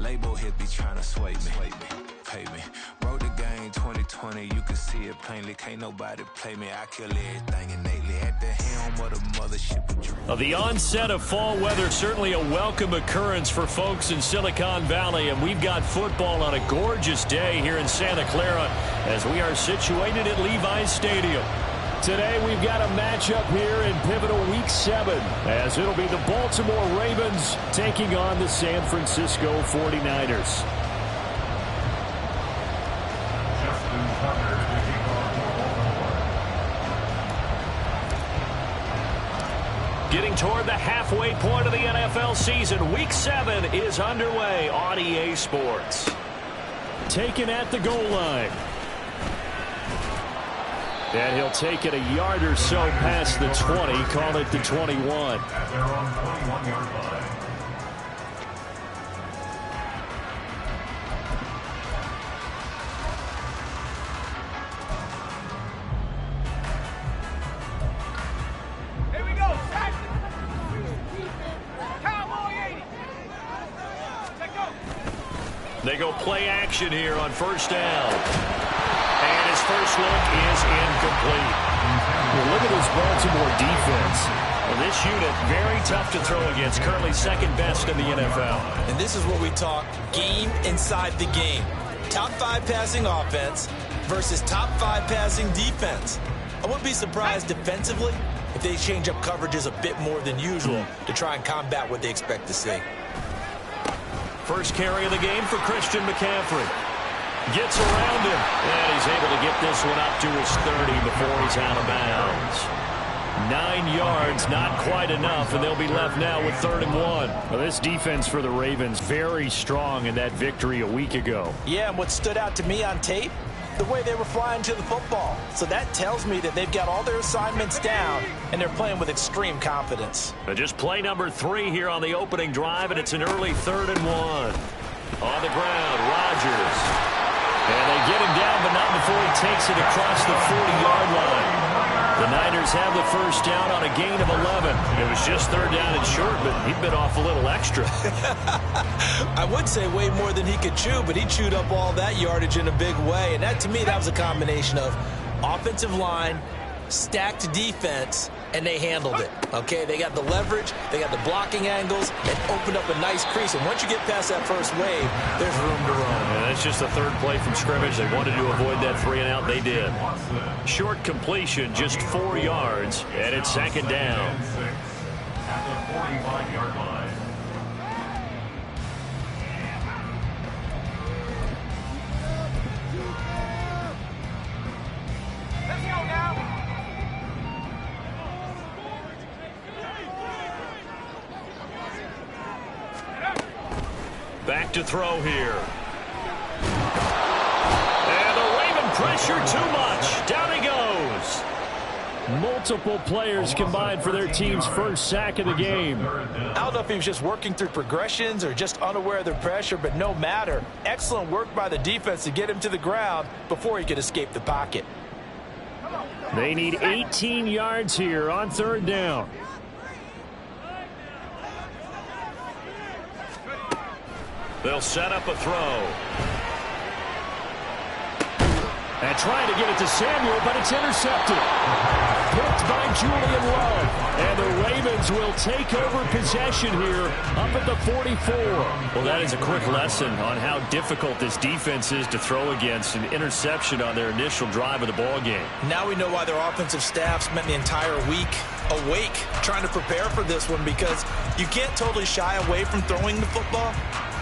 Label hit be trying to sway me. Pay me. Wrote the game 2020, you can see it plainly. Can't nobody play me. I kill everything innately. At the helm of the mothership of dream. The onset of fall weather, certainly a welcome occurrence for folks in Silicon Valley, and we've got football on a gorgeous day here in Santa Clara as we are situated at Levi's Stadium. Today we've got a matchup here in pivotal Week 7 as it'll be the Baltimore Ravens taking on the San Francisco 49ers. Getting toward the halfway point of the NFL season, Week 7 is underway on EA Sports. Taken at the goal line. And he'll take it a yard or so past the 20, call it the 21. At their own 21-yard line. Here we go, Jackson. Cowboy 80. Let's go. They go play action here on first down. And his first look is incomplete. Well, look at this Baltimore defense. Well, this unit, very tough to throw against, currently second best in the NFL. And this is what we talk game inside the game. Top 5 passing offense versus top 5 passing defense. I wouldn't be surprised defensively if they change up coverages a bit more than usual to try and combat what they expect to see. First carry of the game for Christian McCaffrey. Gets around him, and he's able to get this one up to his 30 before he's out of bounds. 9 yards, not quite enough, and they'll be left now with 3rd and 1. Well, this defense for the Ravens, very strong in that victory a week ago. Yeah, and what stood out to me on tape, the way they were flying to the football. So that tells me that they've got all their assignments down, and they're playing with extreme confidence. Just play number 3 here on the opening drive, and it's an early 3rd and 1. On the ground, Rodgers. And they get him down, but not before he takes it across the 40-yard line. The Niners have the first down on a gain of 11. It was just 3rd down and short, but he bit off a little extra. I would say way more than he could chew, but he chewed up all that yardage in a big way. And that, to me, that was a combination of offensive line, stacked defense, and they handled it. Okay, they got the leverage, they got the blocking angles, and opened up a nice crease. And once you get past that first wave, there's room to run. And that's just the 3rd play from scrimmage. They wanted to avoid that 3-and-out. They did. Short completion, just 4 yards, and it's 2nd down. At the 45-yard line. Let's go now. Back to throw here. And the Raven pressure too much. Down he goes. Multiple players combined for their team's first sack of the game. I don't know if he was just working through progressions or just unaware of the pressure, but no matter. Excellent work by the defense to get him to the ground before he could escape the pocket. They need 18 yards here on 3rd down. They'll set up a throw. And trying to get it to Samuel, but it's intercepted. Picked by Julian Love. And the Ravens will take over possession here up at the 44. Well, that is a quick lesson on how difficult this defense is to throw against. An interception on their initial drive of the ball game. Now we know why their offensive staff spent the entire week awake trying to prepare for this one, because you can't totally shy away from throwing the football.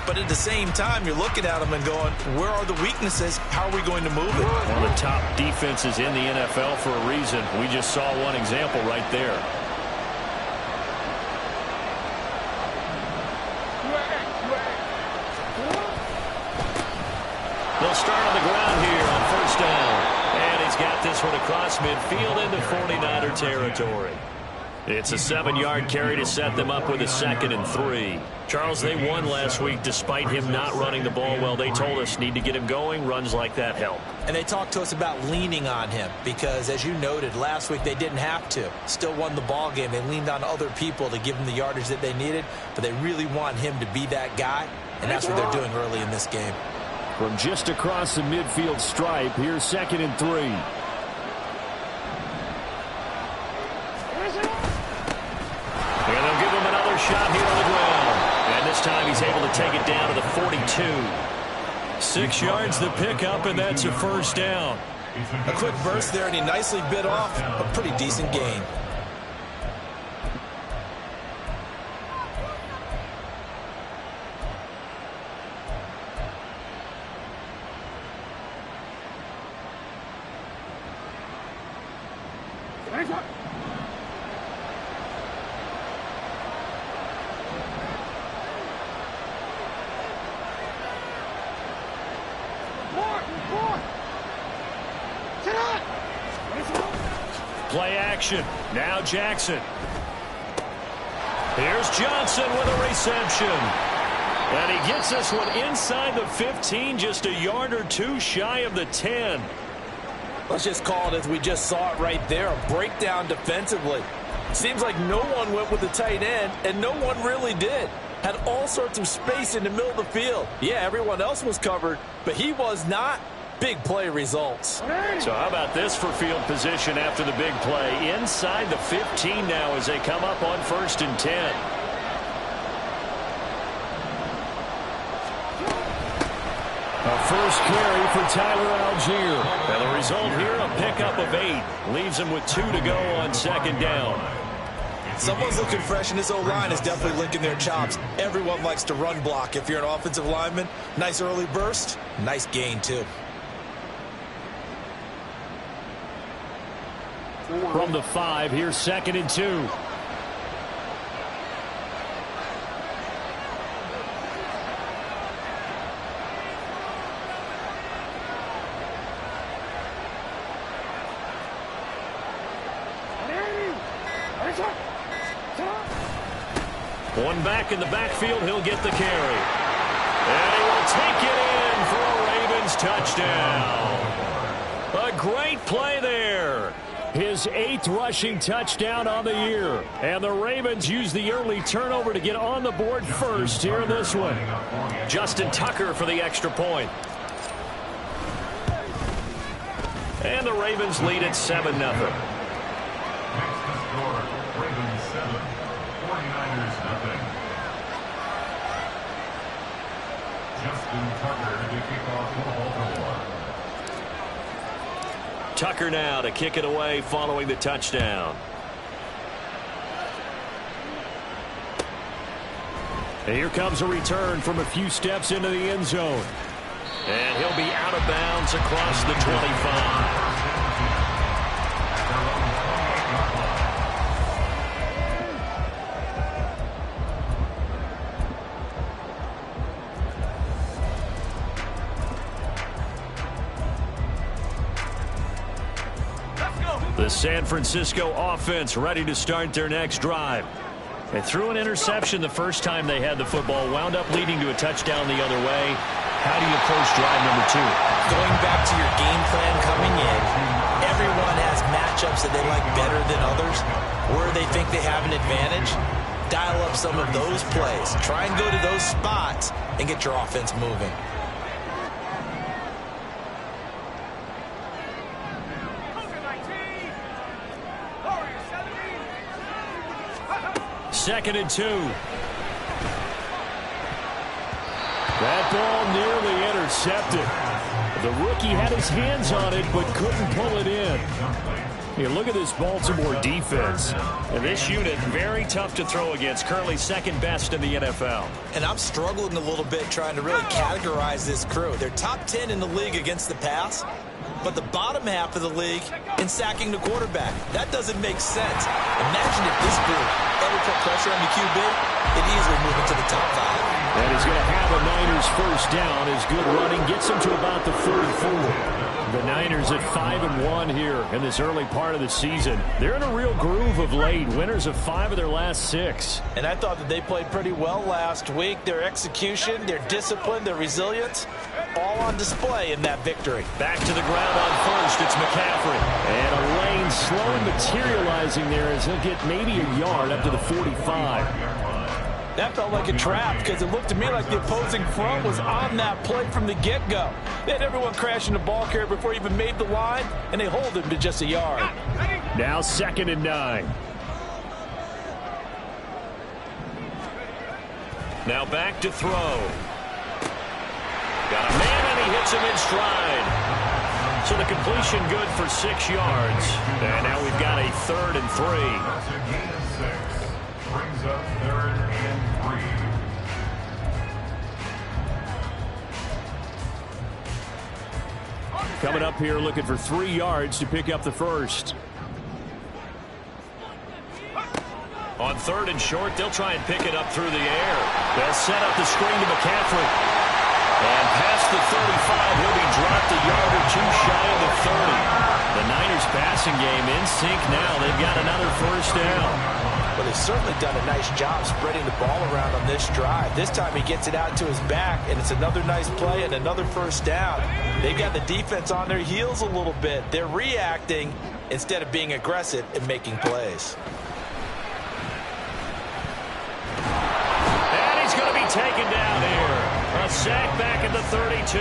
But at the same time, you're looking at them and going, where are the weaknesses? How are we going to move it? One of the top defenses in the NFL for a reason. We just saw one example right there. They'll start on the ground here on first down. And he's got this one across midfield into 49er territory. It's a 7-yard carry to set them up with a 2nd and 3. Charles, they won last week despite him not running the ball well. They told us need to get him going. Runs like that help. And they talked to us about leaning on him because, as you noted, last week they didn't have to. Still won the ball game. They leaned on other people to give them the yardage that they needed, but they really want him to be that guy. And that's what they're doing early in this game. From just across the midfield stripe, here's 2nd and 3. And they'll give him another shot here on the ground. And this time he's able to take it down to the 42. 6 yards the pickup, and that's a first down. A quick burst there, and he nicely bit off a pretty decent gain. Play action. Now Jackson. Here's Johnson with a reception. And he gets this one inside the 15, just a yard or two shy of the 10. Let's just call it as we just saw it right there, a breakdown defensively. Seems like no one went with the tight end, and no one really did. Had all sorts of space in the middle of the field. Yeah, everyone else was covered, but he was not. Big play results. So how about this for field position after the big play? Inside the 15 now as they come up on 1st and 10. A first carry for Tyler Algier. And the result here, a pickup of 8. Leaves him with 2 to go on 2nd down. Someone's looking fresh, and this O-line is definitely licking their chops. Everyone likes to run block. If you're an offensive lineman, nice early burst, nice gain too. From the 5, here's 2nd and 2. One back in the backfield, he'll get the carry. And he will take it in for a Ravens touchdown. A great play there. His 8th rushing touchdown on the year. And the Ravens use the early turnover to get on the board first here in this one. Justin Tucker for the extra point. And the Ravens lead at 7-0. Next to score, Ravens 7, 49ers 0. Justin Tucker to kick off the Baltimore. Tucker now to kick it away following the touchdown. And here comes a return from a few steps into the end zone. And he'll be out of bounds across the 25. The San Francisco offense ready to start their next drive. They threw an interception the first time they had the football, wound up leading to a touchdown the other way. How do you approach drive number 2? Going back to your game plan coming in, everyone has matchups that they like better than others, where they think they have an advantage. Dial up some of those plays. Try and go to those spots and get your offense moving. Second and 2. That ball nearly intercepted. The rookie had his hands on it but couldn't pull it in. Hey, look at this Baltimore defense. And this unit, very tough to throw against. Currently second best in the NFL. And I'm struggling a little bit trying to really categorize this crew. They're top 10 in the league against the pass, but the bottom half of the league in sacking the quarterback. That doesn't make sense. Imagine if this group ever put pressure on the QB, it easily move into the top 5. And he's going to have a Niners first down. His good running gets him to about the 44. The Niners at 5-1 here in this early part of the season. They're in a real groove of late. Winners of 5 of their last 6. And I thought that they played pretty well last week. Their execution, their discipline, their resilience, all on display in that victory. Back to the ground on first. It's McCaffrey. And a lane slowly materializing there as he'll get maybe a yard up to the 45. That felt like a trap because it looked to me like the opposing front was on that play from the get-go. They had everyone crashing the ball carrier before he even made the line, and they hold him to just a yard. Now 2nd and 9. Now back to throw. Got a man, and he hits him in stride. So the completion good for 6 yards. And now we've got a 3rd and 3. That's a gain of 6. Brings up 3rd and 3. Coming up here looking for 3 yards to pick up the first. On 3rd and short, they'll try and pick it up through the air. They'll set up the screen to McCaffrey. And past the 35, he'll be dropped a yard or 2 shy of the 30. The Niners passing game in sync now. They've got another first down. Well, they've certainly done a nice job spreading the ball around on this drive. This time he gets it out to his back, and it's another nice play and another first down. They've got the defense on their heels a little bit. They're reacting instead of being aggressive and making plays. And he's going to be taken down here. A sack back at the 32.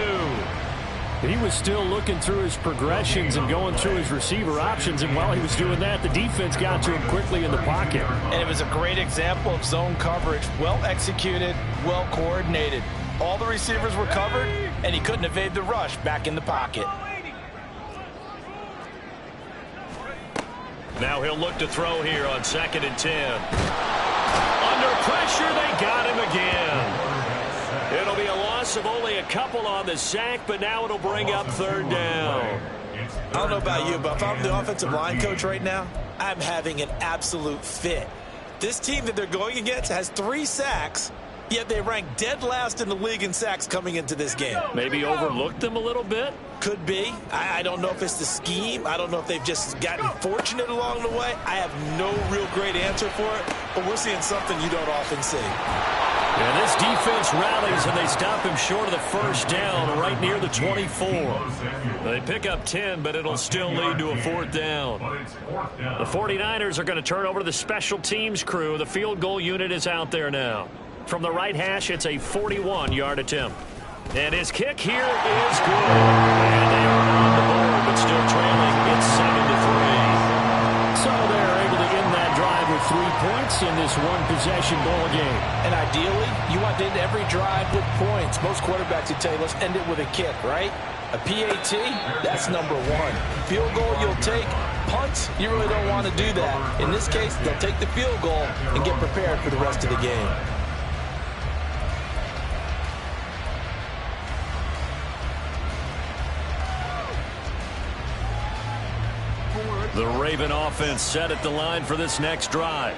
He was still looking through his progressions and going through his receiver options, and while he was doing that, the defense got to him quickly in the pocket. And it was a great example of zone coverage. Well executed, well coordinated. All the receivers were covered, and he couldn't evade the rush back in the pocket. Now he'll look to throw here on 2nd and 10. Under pressure, they got him again. It'll be a loss of only a couple on the sack, but now it'll bring up 3rd down. I don't know about you, but if I'm the offensive line coach right now, I'm having an absolute fit. This team that they're going against has 3 sacks, yet they rank dead last in the league in sacks coming into this game. Maybe overlooked them a little bit? Could be. I don't know if it's the scheme. I don't know if they've just gotten fortunate along the way. I have no real great answer for it, but we're seeing something you don't often see. And this defense rallies, and they stop him short of the first down right near the 24. They pick up 10, but it'll still lead to a 4th down. The 49ers are going to turn over to the special teams crew. The field goal unit is out there now. From the right hash, it's a 41-yard attempt. And his kick here is good. And they are on the board, but still trailing. It's 7-3. So they're able to end that drive with 3 points in this one-possession ball game. And ideally, you want to end every drive with points. Most quarterbacks would tell you, let's end it with a kick, right? A PAT, that's number 1. Field goal you'll take. Punts, you really don't want to do that. In this case, they'll take the field goal and get prepared for the rest of the game. The Raven offense set at the line for this next drive.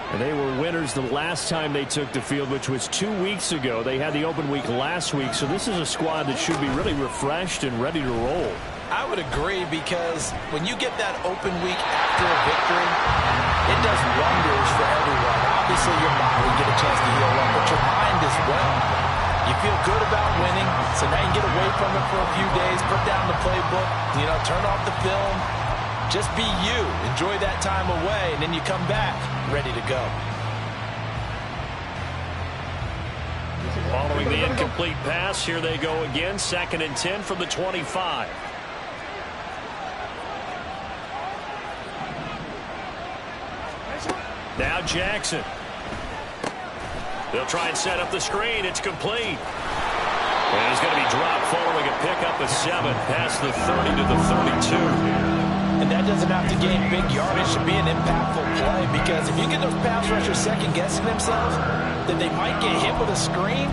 And they were winners the last time they took the field, which was 2 weeks ago. They had the open week last week, so this is a squad that should be really refreshed and ready to roll. I would agree, because when you get that open week after a victory, it does wonders for everyone. Obviously, your body get a chance to heal up, but your mind as well. You feel good about winning, so now you get away from it for a few days, put down the playbook, turn off the film. Just be you. Enjoy that time away, and then you come back ready to go. Following the incomplete pass, here they go again. 2nd and 10 from the 25. Now Jackson. They'll try and set up the screen. It's complete. And he's going to be dropped following a pickup of 7 past the 30 to the 32. And that doesn't have to gain big yardage to be an impactful play, because if you get those pass rushers second-guessing themselves, then they might get hit with a screen.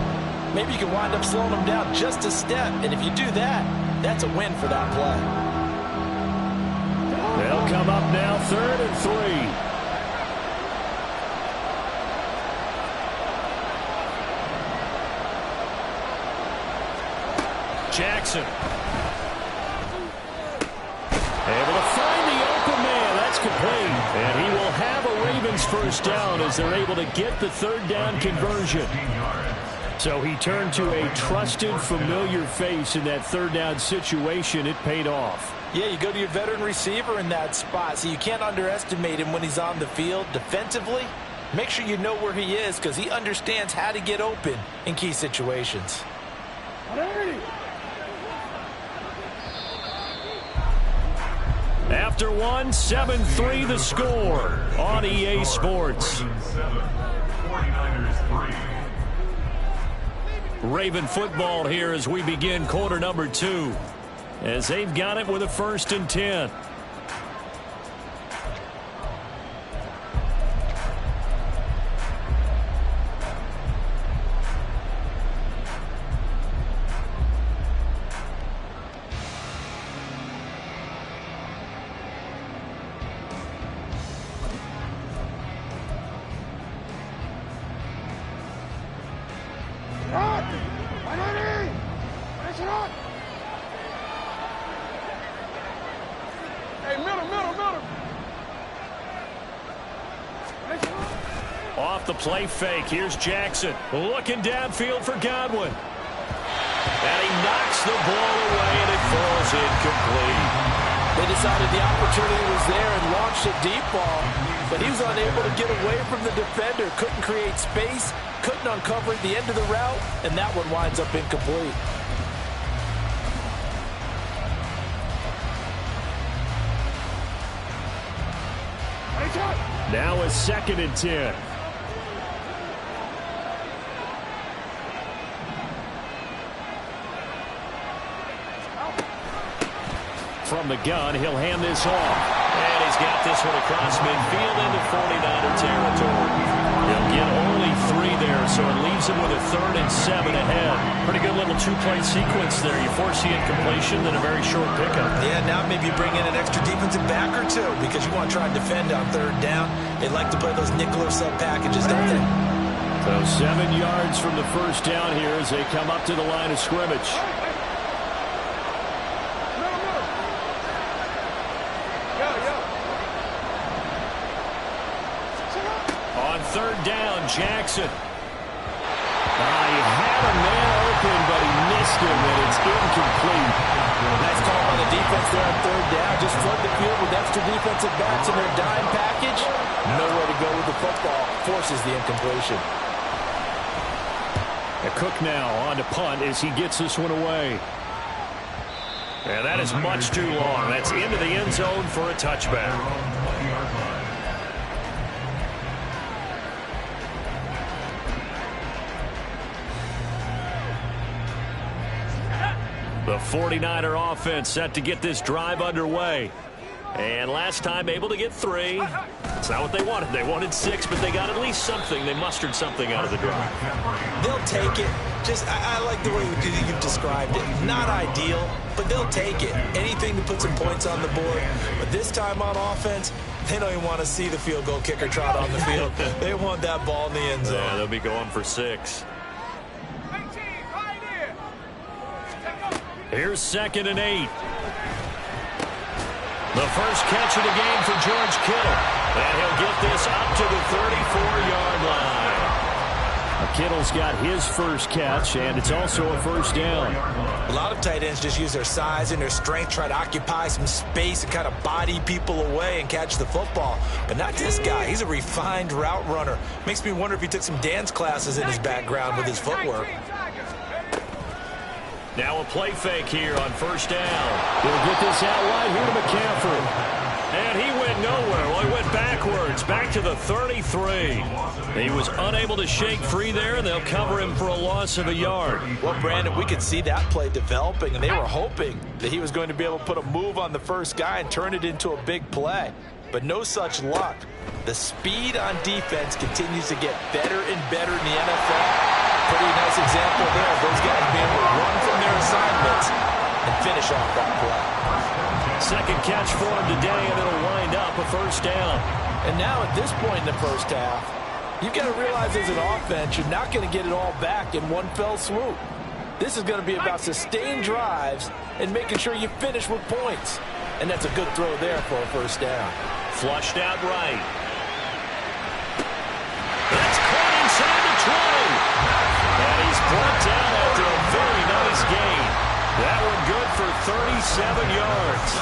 Maybe you can wind up slowing them down just a step. And if you do that, that's a win for that play. They'll come up now 3rd and 3. Jackson. Able to find the open man. That's complete. And he will have a Ravens first down as they're able to get the 3rd down conversion. So he turned to a trusted, familiar face in that 3rd down situation. It paid off. Yeah, you go to your veteran receiver in that spot, so you can't underestimate him when he's on the field. Defensively, Make sure you know where he is because he understands how to get open in key situations. After one, 7-3 the score on EA Sports. 49ers 3. Raven football here as we begin quarter number 2. As they've got it with a 1st and 10. Off the play fake. Here's Jackson. Looking downfield for Godwin. And he knocks the ball away, and it falls incomplete. They decided the opportunity was there and launched a deep ball, but he was unable to get away from the defender. Couldn't create space, couldn't uncover the end of the route, and that one winds up incomplete. Now a 2nd and 10. From the gun, he'll hand this off. And he's got this one across midfield into 49er territory. He'll get only 3 there, so it leaves him with a 3rd and 7 ahead. Pretty good little 2-play sequence there. You force the incompletion, then a very short pickup. Yeah, now maybe you bring in an extra defensive back or 2 because you want to try and defend on 3rd down. They like to play those nickel or sub packages, don't they? So 7 yards from the 1st down here as they come up to the line of scrimmage. On 3rd down, Jackson. He had a man open, but he missed him, and it's incomplete. Nice call by the defense there on 3rd down. Just flood the field with extra defensive backs in their dime package. Nowhere to go with the football. Forces the incompletion. Cook now on to punt as he gets this one away. And that is much too long. That's into the end zone for a touchback. The 49er offense set to get this drive underway. And last time able to get 3. It's not what they wanted. They wanted 6, but they got at least something. They mustered something out of the drive. They'll take it. I like the way you've described it. Not ideal, but they'll take it. Anything to put some points on the board. But this time on offense, they don't even want to see the field goal kicker trot on the field. They want that ball in the end zone. Yeah, they'll be going for 6. Here's 2nd and 8. The first catch of the game for George Kittle. And he'll get this up to the 34-yard line. Kittle's got his first catch, and it's also a 1st down. A lot of tight ends just use their size and their strength, try to occupy some space and kind of body people away and catch the football. But not this guy. He's a refined route runner. Makes me wonder if he took some dance classes in his background with his footwork. Now a play fake here on 1st down. He'll get this out wide here to McCaffrey. And he went nowhere. Well, he went backwards, back to the 33. He was unable to shake free there, and they'll cover him for a loss of a yard. Well, Brandon, we could see that play developing, and they were hoping that he was going to be able to put a move on the first guy and turn it into a big play. But no such luck. The speed on defense continues to get better and better in the NFL. Pretty nice example there of those guys being able to run from their assignments and finish off that play. 2nd catch for him today, and it'll wind up a 1st down. And now at this point in the first half, you've got to realize as an offense, you're not going to get it all back in one fell swoop. This is going to be about sustained drives and making sure you finish with points. And that's a good throw there for a 1st down. Flushed out right. That's caught inside the 20. And he's brought down after a very nice gain. That one good for 37 yards.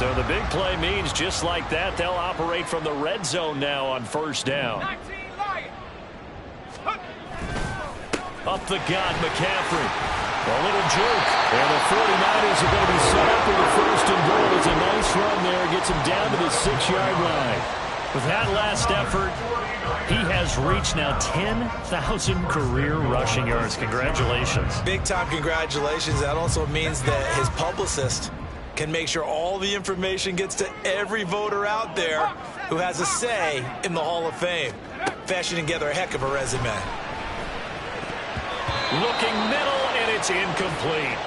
So the big play means just like that, they'll operate from the red zone now on first down. Up the gut, McCaffrey. A little juke. And the 49ers are going to be set up for the first and goal. It's a nice run there. Gets him down to the 6-yard line. With that last effort, he has reached now 10,000 career rushing yards. Congratulations. Big-time congratulations. That also means that his publicist can make sure all the information gets to every voter out there who has a say in the Hall of Fame. Fashioning together a heck of a resume. Looking middle, and it's incomplete.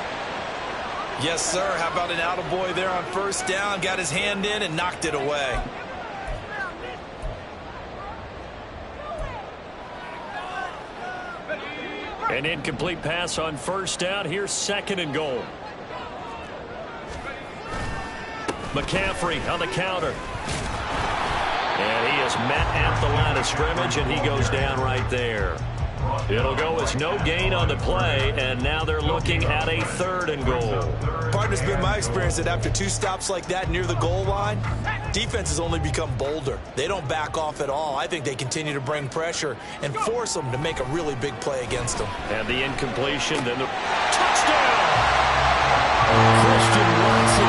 Yes, sir. How about an attaboy there on first down? Got his hand in and knocked it away. An incomplete pass on first down. Here's second and goal. McCaffrey on the counter. And he is met at the line of scrimmage, and he goes down right there. It'll go as no gain on the play, and now they're looking at a third and goal. Partner, it's been my experience that after two stops like that near the goal line, defenses only become bolder. They don't back off at all. I think they continue to bring pressure and force them to make a really big play against them. And the incompletion, then the touchdown! Christian Watson,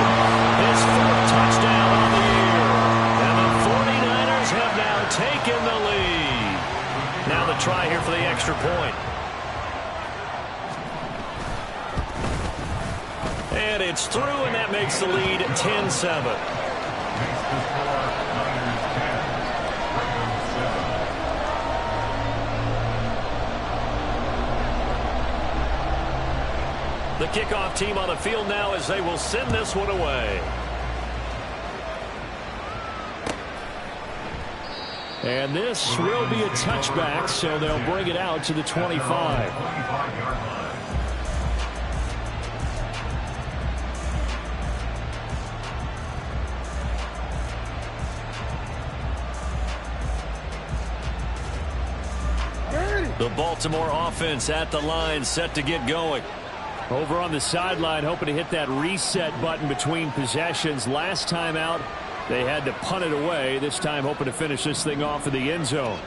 his fourth touchdown on the year. And the 49ers have now taken the lead. Now the try here for the extra point. And it's through, and that makes the lead 10-7. The kickoff team on the field now as they will send this one away. And this will be a touchback, so they'll bring it out to the 25. The Baltimore offense at the line, set to get going. Over on the sideline, hoping to hit that reset button between possessions. Last time out, they had to punt it away. This time hoping to finish this thing off in the end zone.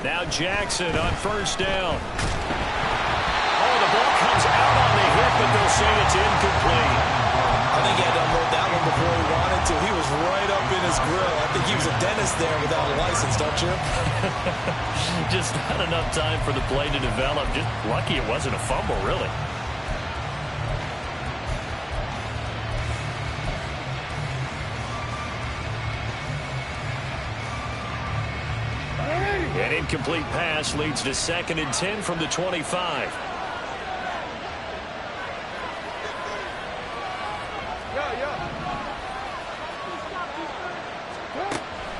Now Jackson on first down. Oh, the ball comes out on the hit, but they'll say it's incomplete. I think he had to unload that one before he wanted to. He was right up in his grill. I think he was a dentist there without a license, don't you? Just not enough time for the play to develop. Just lucky it wasn't a fumble, really. An incomplete pass leads to 2nd and 10 from the 25.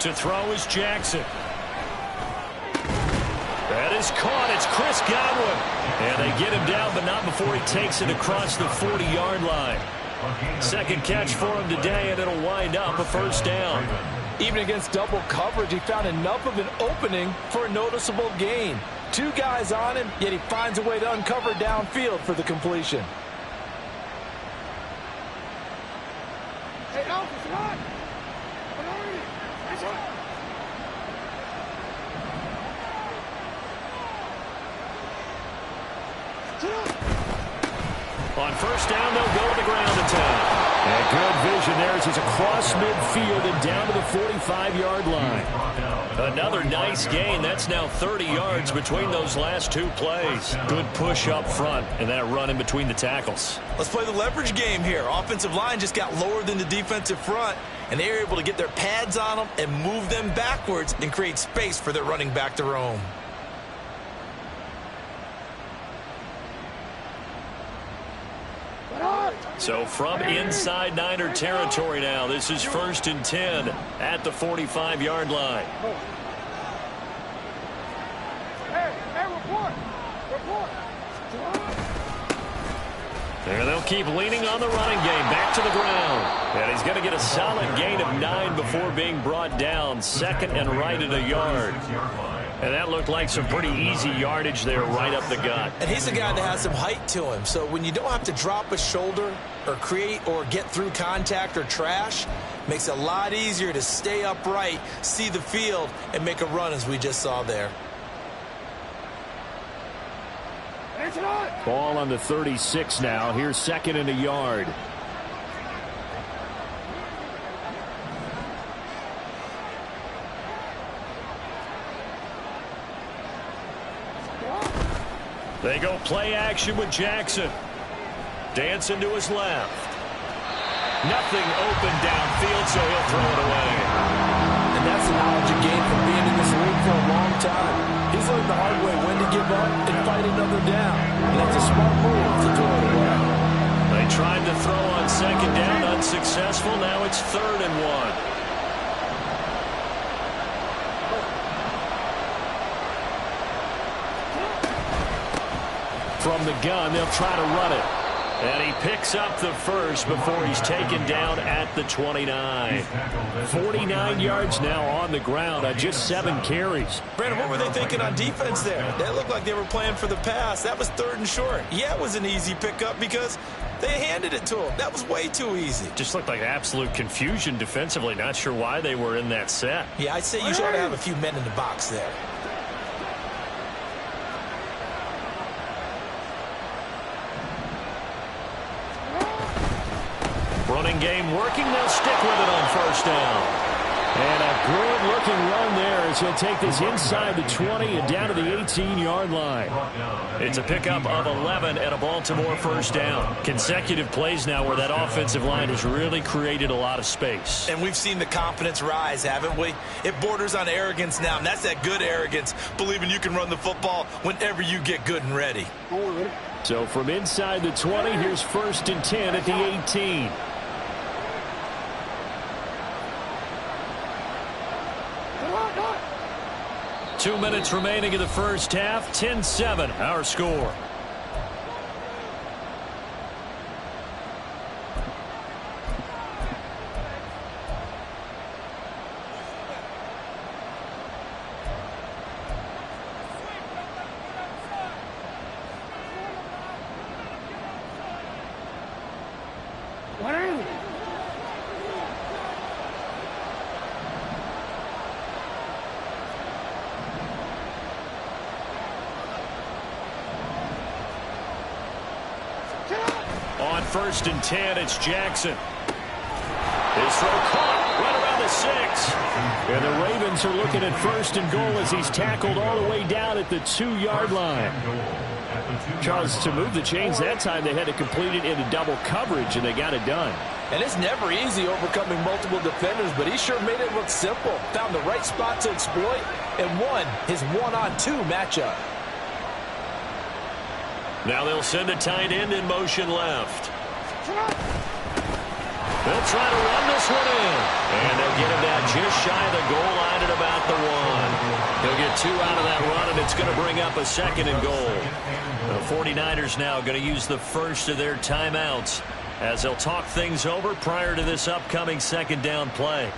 To throw is Jackson. That is caught. It's Chris Godwin. And they get him down, but not before he takes it across the 40-yard line. Second catch for him today, and it'll wind up a first down. Even against double coverage, he found enough of an opening for a noticeable gain. Two guys on him, yet he finds a way to uncover downfield for the completion. Hey, Elvis, run! On first down, they'll go to the ground attack. And good vision there as he's across midfield and down to the 45-yard line. Another nice gain. That's now 30 yards between those last two plays. Good push up front and that run in between the tackles. Let's play the leverage game here. Offensive line just got lower than the defensive front, and they were able to get their pads on them and move them backwards and create space for their running back to roam. So from inside Niner territory now, this is 1st and 10 at the 45-yard line. Hey, report! There they'll keep leaning on the running game. Back to the ground. And he's going to get a solid gain of 9 before being brought down. 2nd and right at a yard. And that looked like some pretty easy yardage there right up the gut. And he's a guy that has some height to him. So when you don't have to drop a shoulder or create or get through contact or trash, makes it a lot easier to stay upright, see the field, and make a run as we just saw there. Ball on the 36 now. Here's 2nd and a yard. They go play action with Jackson. Dancing to his left. Nothing open downfield, so he'll throw it away. And that's the knowledge you gain from being in this league for a long time. He's learned the hard way when to give up and fight another down. And that's a smart move to throw it away. They tried to throw on 2nd down, unsuccessful. Now it's 3rd and 1. From the gun, they'll try to run it. And he picks up the first before he's taken down at the 29. 49 yards now on the ground on just 7 carries. Brandon, what were they thinking on defense there? They looked like they were playing for the pass. That was 3rd and short. Yeah, it was an easy pickup because they handed it to him. That was way too easy. Just looked like absolute confusion defensively. Not sure why they were in that set. Yeah, I'd say you should have a few men in the box there. Running game working. They'll stick with it on 1st down. And a good-looking run there as he'll take this inside the 20 and down to the 18-yard line. It's a pickup of 11 and a Baltimore 1st down. Consecutive plays now where that offensive line has really created a lot of space. And we've seen the confidence rise, haven't we? It borders on arrogance now, and that's that good arrogance, believing you can run the football whenever you get good and ready. So from inside the 20, here's 1st and 10 at the 18. 2 minutes remaining in the first half. 10-7, our score. On 1st and 10, it's Jackson. His throw caught right around the 6. And the Ravens are looking at 1st and goal as he's tackled all the way down at the 2-yard line. Charles, to move the chains that time, they had to complete it into double coverage, and they got it done. And it's never easy overcoming multiple defenders, but he sure made it look simple. Found the right spot to exploit and won his 1-on-2 matchup. Now they'll send a tight end in motion left. They'll try to run this one in. And they'll get him down just shy of the goal line at about the 1. He'll get 2 out of that run, and it's going to bring up a 2nd and goal. The 49ers now going to use the first of their timeouts as they'll talk things over prior to this upcoming 2nd down play.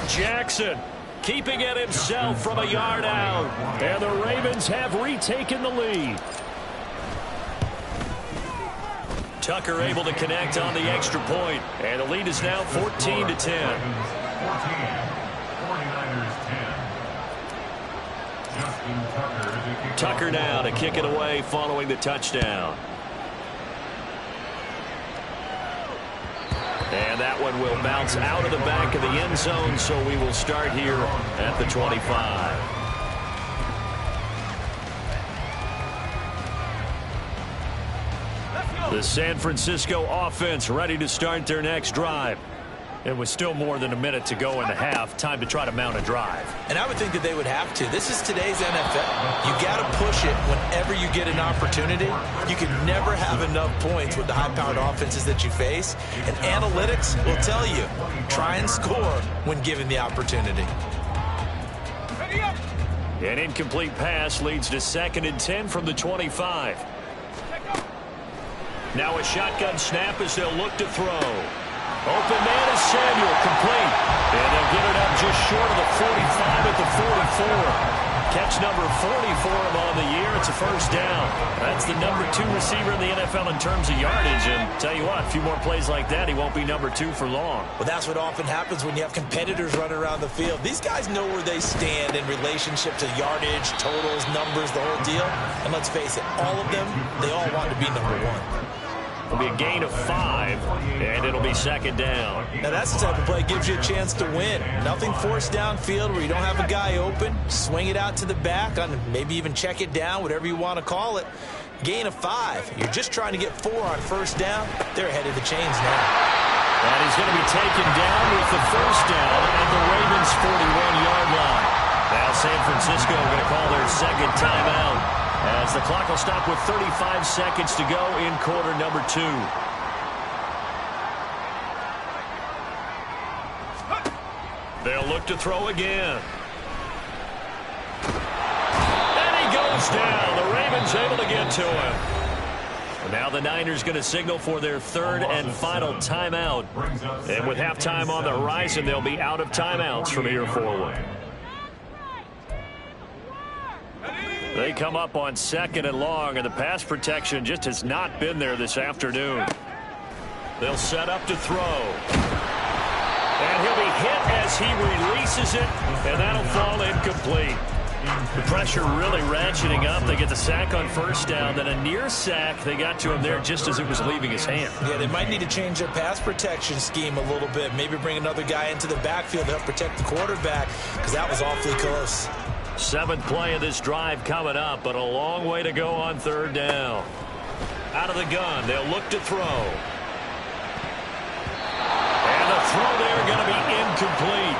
Jackson keeping it himself from a yard out. And the Ravens have retaken the lead. Tucker able to connect on the extra point. And the lead is now 14-10. 49ers 10. Tucker now to kick it away following the touchdown. And that one will bounce out of the back of the end zone, so we will start here at the 25. The San Francisco offense ready to start their next drive. It was still more than a minute to go in the half. Time to try to mount a drive. And I would think that they would have to. This is today's NFL. You got to push it whenever you get an opportunity. You can never have enough points with the high-powered offenses that you face. And analytics will tell you, try and score when given the opportunity. An incomplete pass leads to 2nd and 10 from the 25. Now a shotgun snap as they'll look to throw. Open man is Samuel, complete. And they'll get it up just short of the 45 at the 44. Catch number 40 for him on the year. It's a first down. That's the number 2 receiver in the NFL in terms of yardage. And tell you what, a few more plays like that, he won't be number 2 for long. Well, that's what often happens when you have competitors running around the field. These guys know where they stand in relationship to yardage, totals, numbers, the whole deal. And let's face it, all of them, they all want to be number 1. It'll be a gain of 5, and it'll be 2nd down. Now, that's the type of play that gives you a chance to win. Nothing forced downfield where you don't have a guy open. Swing it out to the back, on maybe even check it down, whatever you want to call it. Gain of 5. You're just trying to get 4 on first down. They're ahead of the chains now. And he's going to be taken down with the first down at the Ravens' 41-yard line. Now San Francisco going to call their 2nd timeout, as the clock will stop with 35 seconds to go in quarter number 2. They'll look to throw again. And he goes down. The Ravens able to get to him. Now the Niners going to signal for their 3rd and final timeout. And with halftime on the horizon, they'll be out of timeouts from here forward. They come up on 2nd and long, and the pass protection just has not been there this afternoon. They'll set up to throw. And he'll be hit as he releases it, and that'll fall incomplete. The pressure really ratcheting up. They get the sack on first down, then a near sack. They got to him there just as it was leaving his hand. Yeah, they might need to change their pass protection scheme a little bit. Maybe bring another guy into the backfield to help protect the quarterback, because that was awfully close. 7th play of this drive coming up, but a long way to go on 3rd down. Out of the gun, they'll look to throw. And the throw there going to be incomplete.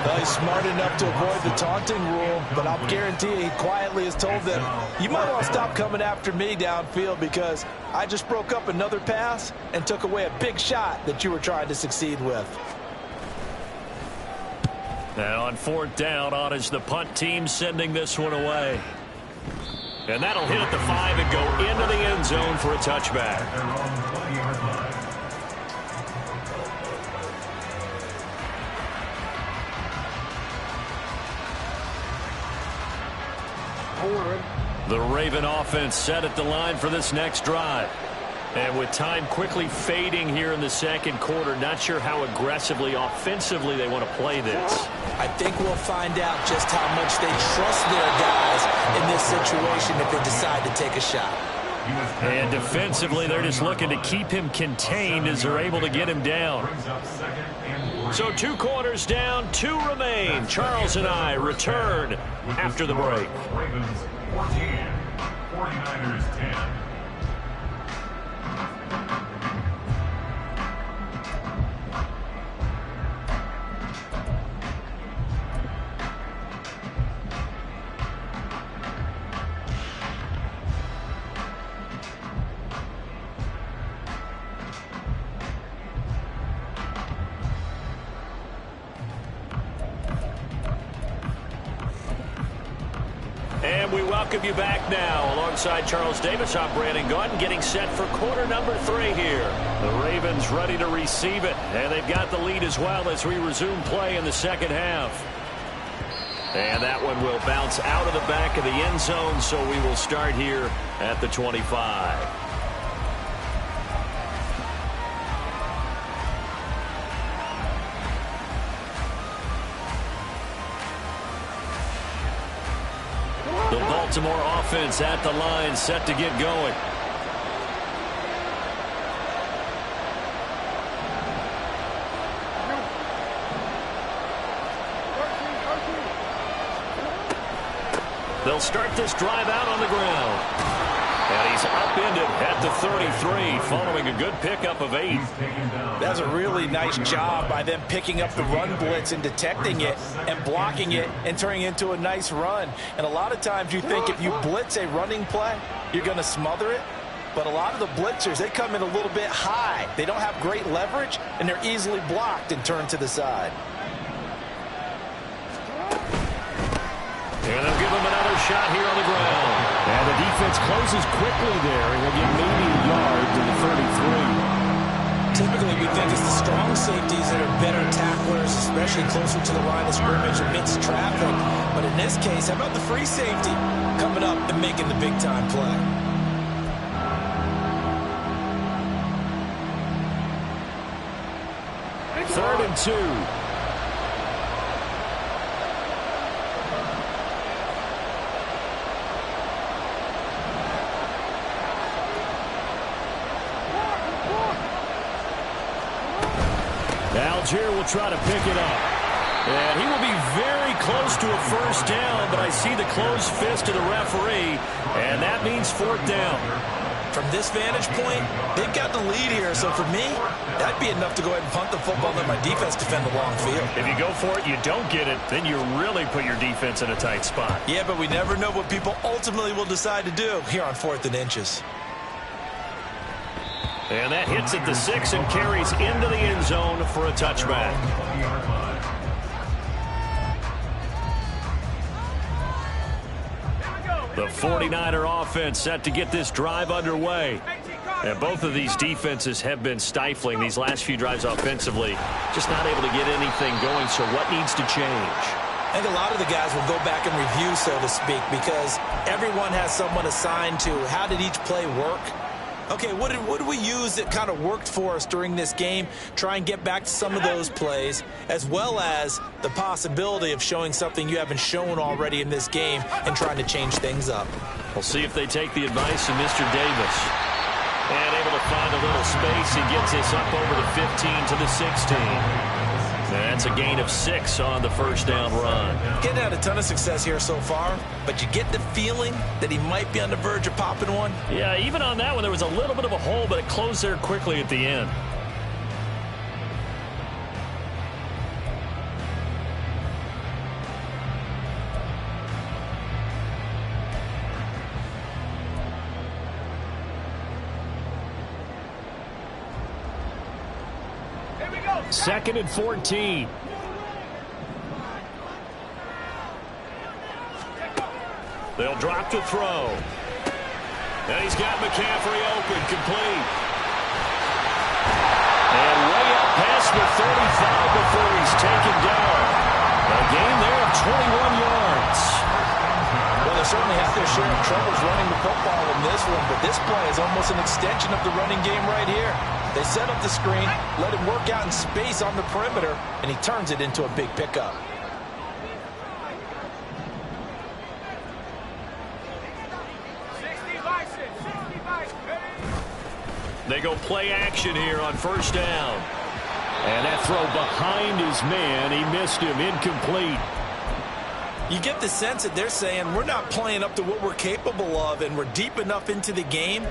Well, he's smart enough to avoid the taunting rule, but I'll guarantee you he quietly has told them, you might want to stop coming after me downfield because I just broke up another pass and took away a big shot that you were trying to succeed with. Now on 4th down, on is the punt team sending this one away. And that'll hit at the 5 and go into the end zone for a touchback. The Raven offense set at the line for this next drive. And with time quickly fading here in the 2nd quarter, not sure how aggressively, offensively they want to play this. I think we'll find out just how much they trust their guys in this situation if they decide to take a shot. And defensively, they're just looking to keep him contained as they're able to get him down. So 2 quarters down, 2 remain. Charles and I return after the break. Ravens 14, 49ers 10. And we welcome you back now. Alongside Charles Davis, I'm Brandon Gaudin, getting set for quarter number 3 here. The Ravens ready to receive it, and they've got the lead as well as we resume play in the 2nd half. And that one will bounce out of the back of the end zone, so we will start here at the 25. The Baltimore offense at the line, set to get going. They'll start this drive out on the ground. And he's upended at the 33 following a good pickup of 8. That's a really nice job by them picking up the run blitz and detecting it and blocking it and turning it into a nice run. And a lot of times you think if you blitz a running play, you're going to smother it. But a lot of the blitzers, they come in a little bit high. They don't have great leverage, and they're easily blocked and turned to the side. And they'll give him another shot here on the ground. And the defense closes quickly there, and he'll get maybe a yard to the 33. Typically, we think it's the strong safeties that are better tacklers, especially closer to the line of scrimmage amidst traffic. But in this case, how about the free safety coming up and making the big-time play? Third and 2. Algier will try to pick it up. And he will be very close to a first down, but I see the closed fist of the referee, and that means 4th down. From this vantage point, they've got the lead here, so for me, that'd be enough to go ahead and punt the football and let my defense defend the long field. If you go for it, you don't get it, then you really put your defense in a tight spot. Yeah, but we never know what people ultimately will decide to do here on 4th and inches. And that hits at the 6 and carries into the end zone for a touchback. The 49er offense set to get this drive underway. And both of these defenses have been stifling these last few drives offensively. Just not able to get anything going, so what needs to change? I think a lot of the guys will go back and review, so to speak, because everyone has someone assigned to how did each play work. Okay, what did we use that kind of worked for us during this game? Try and get back to some of those plays, as well as the possibility of showing something you haven't shown already in this game and trying to change things up. We'll see if they take the advice of Mr. Davis. And able to find a little space. He gets this up over the 15 to the 16. That's a gain of 6 on the first down run. Getting had a ton of success here so far, but you get the feeling that he might be on the verge of popping one. Yeah, even on that one, there was a little bit of a hole, but it closed there quickly at the end. Second and 14. They'll drop to throw. And he's got McCaffrey open, complete. And way up past the 35 before he's taken down. A gain there of 21 yards. Well, they certainly have their share of troubles running the football in this one, but this play is almost an extension of the running game right here. They set up the screen, let him work out in space on the perimeter, and he turns it into a big pickup. They go play action here on first down. And that throw behind his man, he missed him, incomplete. You get the sense that they're saying we're not playing up to what we're capable of, and we're deep enough into the game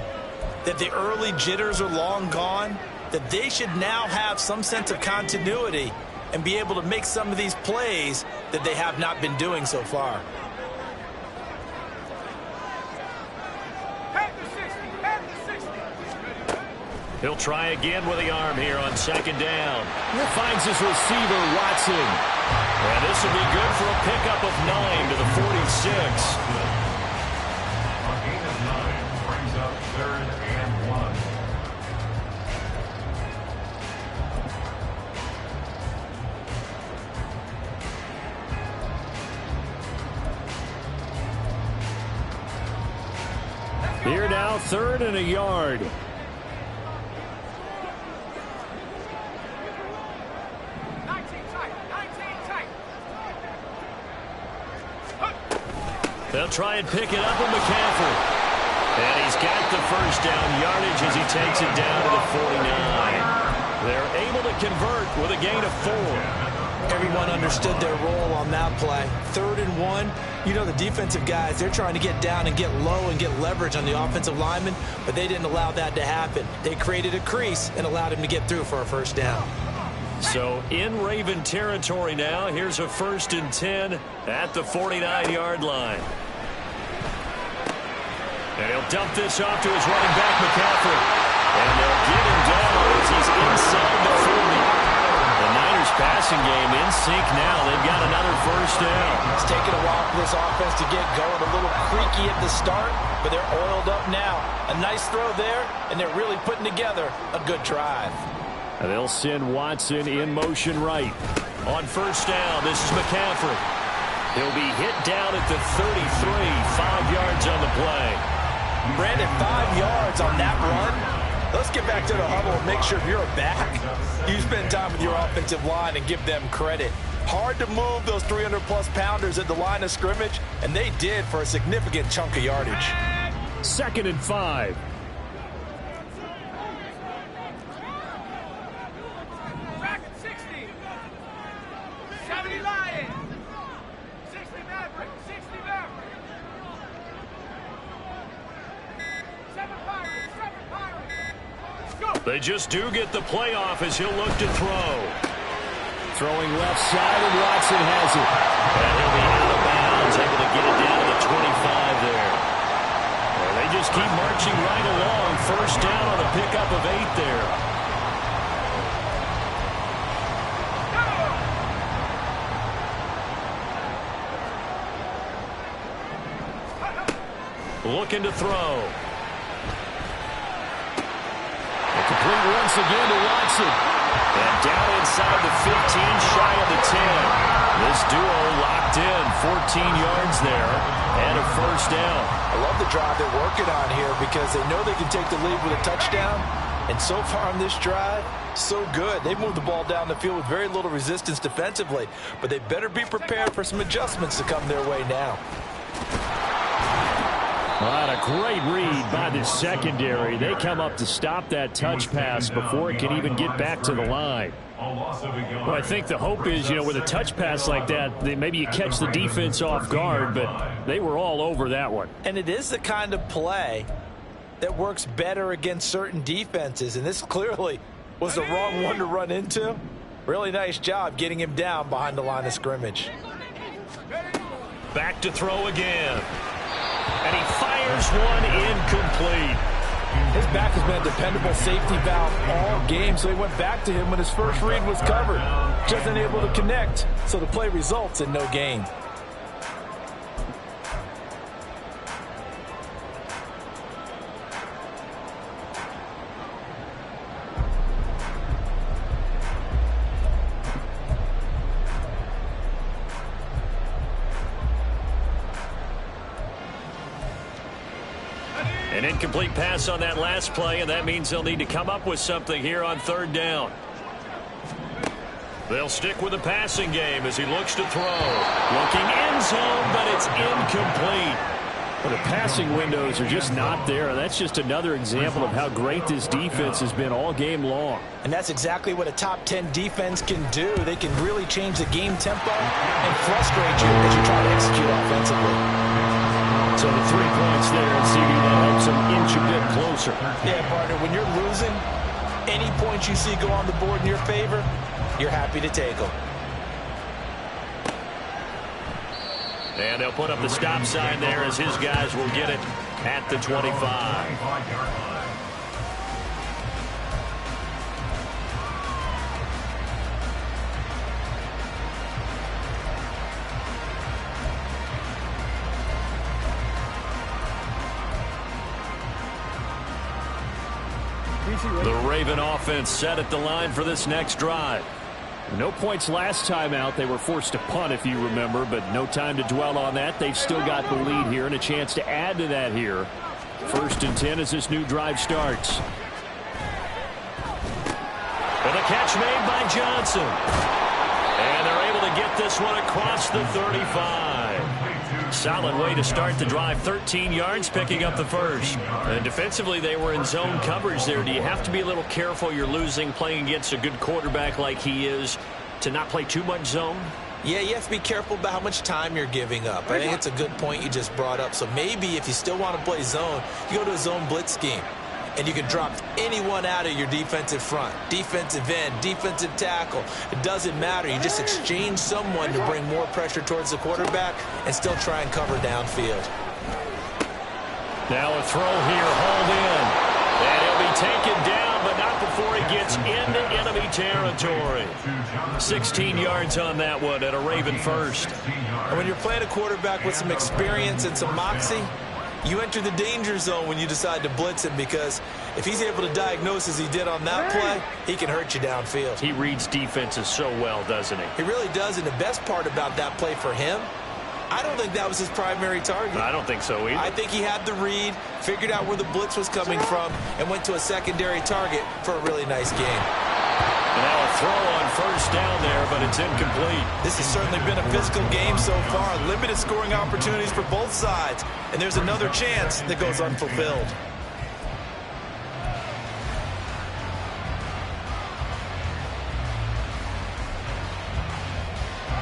that the early jitters are long gone, that they should now have some sense of continuity and be able to make some of these plays that they have not been doing so far. He'll try again with the arm here on second down. Finds his receiver, Watson. And this will be good for a pickup of 9 to the 46. A gain of 9 brings up 3rd and 1. Here now, 3rd and a yard. They'll try and pick it up with McCaffrey. And he's got the first down yardage as he takes it down to the 49. They're able to convert with a gain of 4. Everyone understood their role on that play. 3rd and 1. You know the defensive guys, they're trying to get down and get low and get leverage on the offensive lineman, but they didn't allow that to happen. They created a crease and allowed him to get through for a first down. So in Raven territory now, here's a 1st and 10 at the 49-yard line. And he'll dump this off to his running back, McCaffrey. And they'll get him down as he's inside the 40. The Niners passing game in sync now. They've got another first down. It's taken a while for this offense to get going. A little creaky at the start, but they're oiled up now. A nice throw there, and they're really putting together a good drive. And they'll send Watson in motion right. On first down, this is McCaffrey. He'll be hit down at the 33, 5 yards on the play. Brandon, 5 yards on that run. Let's get back to the huddle and make sure you're back. You spend time with your offensive line and give them credit. Hard to move those 300-plus pounders at the line of scrimmage, and they did for a significant chunk of yardage. 2nd and 5. Back at 60. 70 Lions. 60 Maverick. 60 Maverick. 7 Pirates. 7 Pirates. Let's go. They just do get the playoff as he'll look to throw. Throwing left side, and Watson has it. And he'll be out of bounds, able to get it down to the 25 there. Well, they just keep marching right along. First down on a pickup of 8 there. Looking to throw. Complete once again to Watson. And down inside the 15, shy of the 10. This duo locked in, 14 yards there, and a first down. I love the drive they're working on here because they know they can take the lead with a touchdown. And so far on this drive, so good. They've moved the ball down the field with very little resistance defensively, but they better be prepared for some adjustments to come their way now. What a great read by the secondary. They come up to stop that touch pass before it can even get back to the line. Well, I think the hope is, with a touch pass like that, maybe you catch the defense off guard, but they were all over that one. And it is the kind of play that works better against certain defenses, and this clearly was the wrong one to run into. Really nice job getting him down behind the line of scrimmage. Back to throw again. And he fires one incomplete. His back has been a dependable safety valve all game, so he went back to him when his first read was covered. Just unable to connect, so the play results in no gain. An incomplete pass on that last play, and that means they'll need to come up with something here on 3rd down. They'll stick with the passing game as he looks to throw. Looking end zone, but it's incomplete. Well, the passing windows are just not there. That's just another example of how great this defense has been all game long. And that's exactly what a top 10 defense can do. They can really change the game tempo and frustrate you as you try to execute offensively. So the 3 points there, and CD, that helps them inch a bit closer. Yeah, partner, when you're losing, any points you see go on the board in your favor, you're happy to take them. And they'll put up the stop sign there as his guys will get it at the 25. The Raven offense set at the line for this next drive. No points last time out. They were forced to punt, if you remember, but no time to dwell on that. They've still got the lead here and a chance to add to that here. 1st and 10 as this new drive starts. And a catch made by Johnson. And they're able to get this one across the 35. Solid way to start the drive. 13 yards, picking up the first. And defensively, they were in zone coverage there. Do you have to be a little careful? You're losing, playing against a good quarterback like he is. to not play too much zone? Yeah, you have to be careful about how much time you're giving up. I think it's a good point you just brought up. So maybe if you still want to play zone, you go to a zone blitz scheme. And you can drop anyone out of your defensive front. Defensive end, defensive tackle. It doesn't matter. You just exchange someone to bring more pressure towards the quarterback and still try and cover downfield. Now a throw here, hauled in. And he'll be taken down, but not before he gets into enemy territory. 16 yards on that one at a Raven first. And when you're playing a quarterback with some experience and some moxie, you enter the danger zone when you decide to blitz him, because if he's able to diagnose as he did on that play, he can hurt you downfield. He reads defenses so well, doesn't he? He really does, and the best part about that play for him, I don't think that was his primary target. I don't think so either. I think he had the read, figured out where the blitz was coming from, and went to a secondary target for a really nice game. And now a throw on first down there, but it's incomplete. This has certainly been a physical game so far. Limited scoring opportunities for both sides. And there's another chance that goes unfulfilled.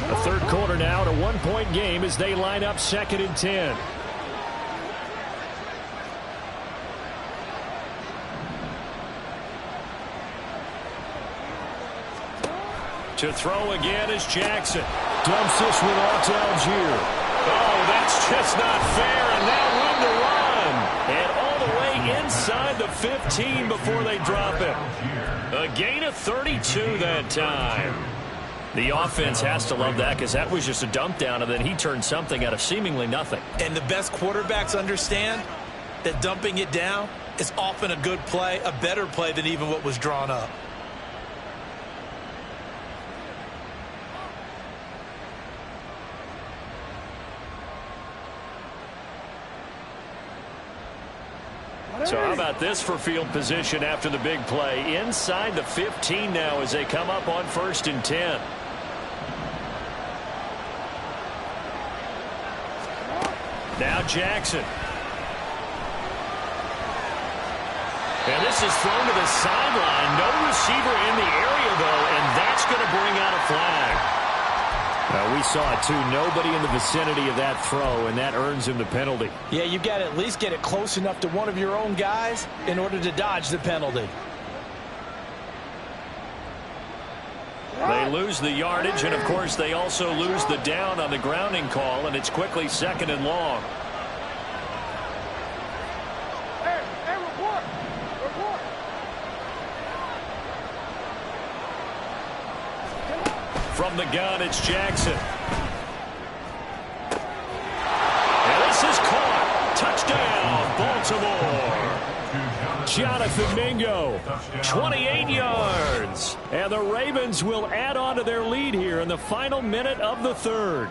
A third quarter now at a one-point game as they line up 2nd and 10. To throw again is Jackson. Dumps this one off to Algier. Oh, that's just not fair, and now room to run. And all the way inside the 15 before they drop it. A gain of 32 that time. The offense has to love that, because that was just a dump down, and then he turned something out of seemingly nothing. And the best quarterbacks understand that dumping it down is often a good play, a better play than even what was drawn up. So how about this for field position after the big play? Inside the 15 now as they come up on 1st and 10. Now Jackson. And this is thrown to the sideline. No receiver in the area, though, and that's going to bring out a flag. We saw it, too. Nobody in the vicinity of that throw, and that earns him the penalty. Yeah, you've got to at least get it close enough to one of your own guys in order to dodge the penalty. They lose the yardage, and, of course, they also lose the down on the grounding call, and it's quickly 2nd and long. Hey, report! Report! From the gun, it's Jackson. And this is caught. Touchdown, Baltimore. Jonathan Mingo, 28 yards. And the Ravens will add on to their lead here in the final minute of the 3rd.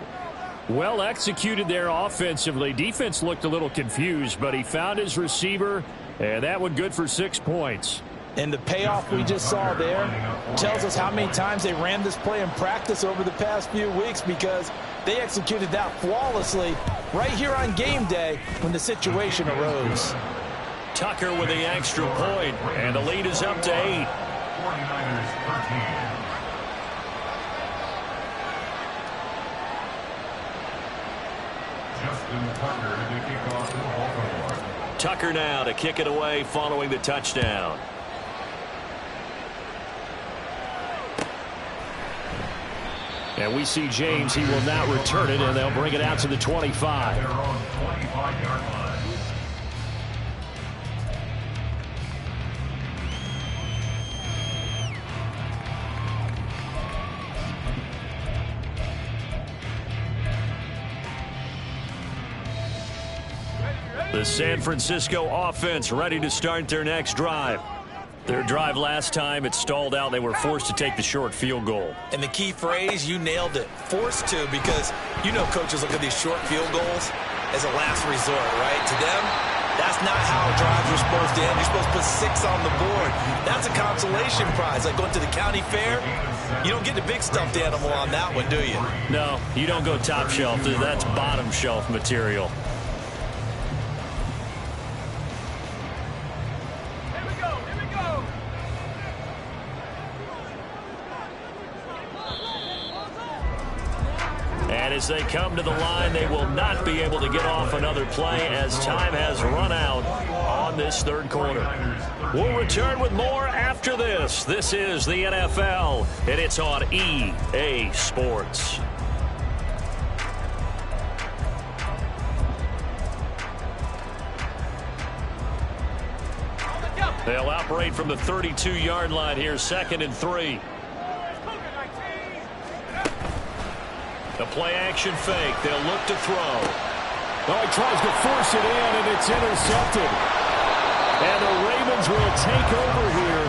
Well executed there offensively. Defense looked a little confused, but he found his receiver, and that one good for 6 points. And the payoff we just saw there tells us how many times they ran this play in practice over the past few weeks, because they executed that flawlessly right here on game day when the situation arose. Tucker with the extra point, and the lead is up to 8. 49ers 13. Justin Tucker to kick off for Baltimore. Tucker now to kick it away following the touchdown. And we see James. He will not return it, and they'll bring it out to the 25. Their own 25-yard line. The San Francisco offense ready to start their next drive. Their drive last time, it stalled out. They were forced to take the short field goal. And the key phrase, you nailed it, forced to, because you know coaches look at these short field goals as a last resort, right? To them, that's not how drives are supposed to end. You're supposed to put 6 on the board. That's a consolation prize, like going to the county fair. You don't get the big stuffed animal on that one, do you? No, you don't go top shelf. That's bottom shelf material. as they come to the line. They will not be able to get off another play as time has run out on this third quarter. We'll return with more after this. This is the NFL, and it's on EA Sports. They'll operate from the 32-yard line here, 2nd and 3. The play-action fake. They'll look to throw. Oh, he tries to force it in, and it's intercepted. And the Ravens will take over here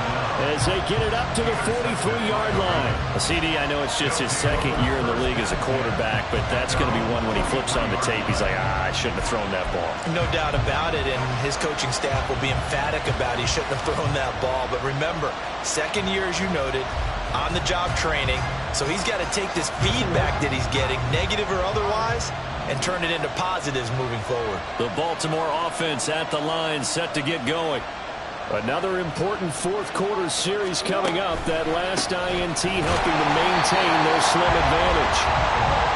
as they get it up to the 43-yard line. CD, I know it's just his 2nd year in the league as a quarterback, but that's going to be one when he flips on the tape. He's like, I shouldn't have thrown that ball. No doubt about it, and his coaching staff will be emphatic about he shouldn't have thrown that ball. But remember, 2nd year, as you noted, on-the-job training, so he's got to take this feedback that he's getting, negative or otherwise, and turn it into positives moving forward. The Baltimore offense at the line, set to get going. Another important fourth quarter series coming up. That last INT helping to maintain their slim advantage.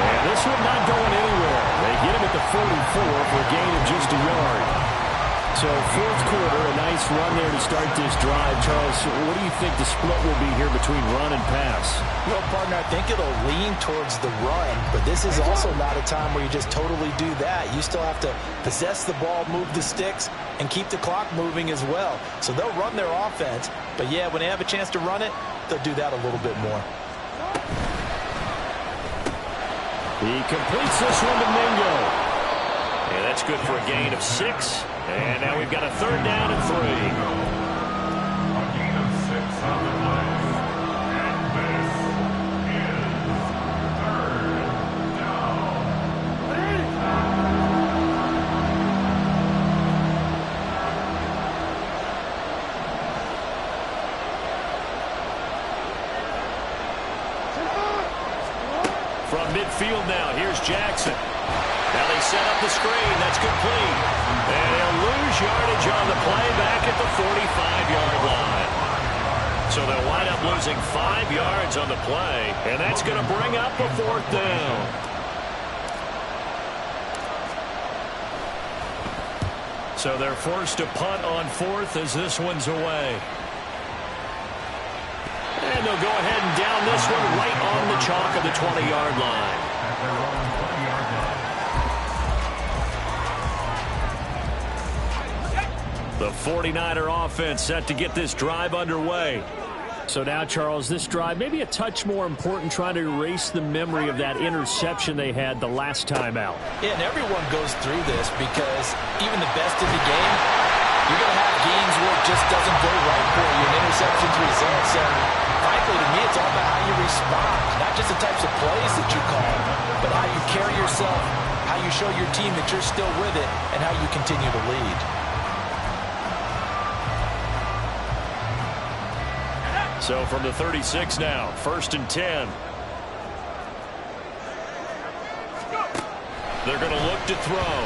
And this one not going anywhere. They get him at the 44 for a gain of just a yard. So fourth quarter, a nice run there to start this drive. Charles, what do you think the split will be here between run and pass? Well, partner, I think it'll lean towards the run, but this is also not a time where you just totally do that. You still have to possess the ball, move the sticks, and keep the clock moving as well. So they'll run their offense, but yeah, when they have a chance to run it, they'll do that a little bit more. He completes this one to Mingo. Yeah, that's good for a gain of 6. And now we've got a 3rd down and 3. A gain of 6 on the play. And this is 3rd down. From midfield now, here's Jackson. Now they set up the screen. That's complete. And he'll lose yardage on the play back at the 45-yard line. So they'll wind up losing 5 yards on the play, and that's going to bring up a 4th down. So they're forced to punt on 4th as this one's away. And they'll go ahead and down this one right on the chalk of the 20-yard line. At their own 20-yard line. The 49er offense set to get this drive underway. So now, Charles, this drive maybe a touch more important, trying to erase the memory of that interception they had the last time out. Yeah, and everyone goes through this because even the best in the game, you're going to have games where it just doesn't go right for you, and interceptions result. So, frankly, to me, it's all about how you respond, not just the types of plays that you call, but how you carry yourself, how you show your team that you're still with it, and how you continue to lead. So from the 36 now, 1st and 10. They're going to look to throw.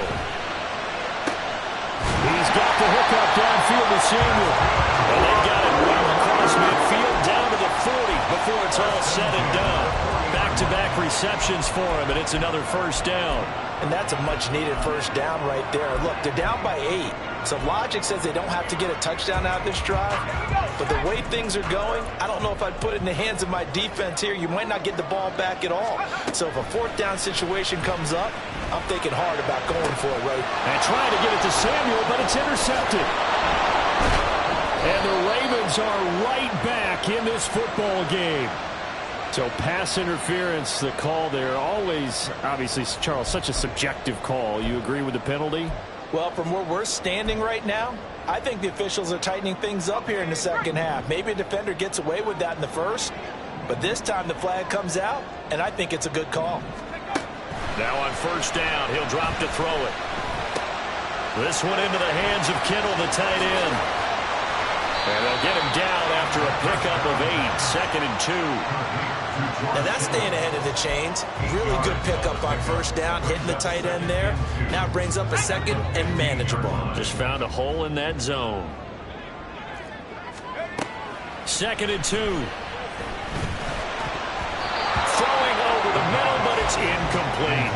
He's got the hookup downfield to Samuel. And they've got it well across midfield down to the 40 before it's all said and done. Back-to-back receptions for him, and it's another 1st down. And that's a much-needed 1st down right there. Look, they're down by 8. So logic says they don't have to get a touchdown out of this drive. But the way things are going, I don't know if I'd put it in the hands of my defense here. You might not get the ball back at all. So if a 4th down situation comes up, I'm thinking hard about going for it, right? And trying to get it to Samuel, but it's intercepted. And the Ravens are right back in this football game. So pass interference, the call there. Always, obviously, Charles, such a subjective call. You agree with the penalty? Well, from where we're standing right now, I think the officials are tightening things up here in the 2nd half. Maybe a defender gets away with that in the 1st, but this time the flag comes out, and I think it's a good call. Now on 1st down, he'll drop to throw it. This one into the hands of Kittle, the tight end. And they'll get him down after a pickup of 8, 2nd and 2. Now that's staying ahead of the chains. Really good pickup on 1st down, hitting the tight end there. Now it brings up a 2nd and manageable. Just found a hole in that zone. 2nd and 2. Throwing over the middle, but It's incomplete.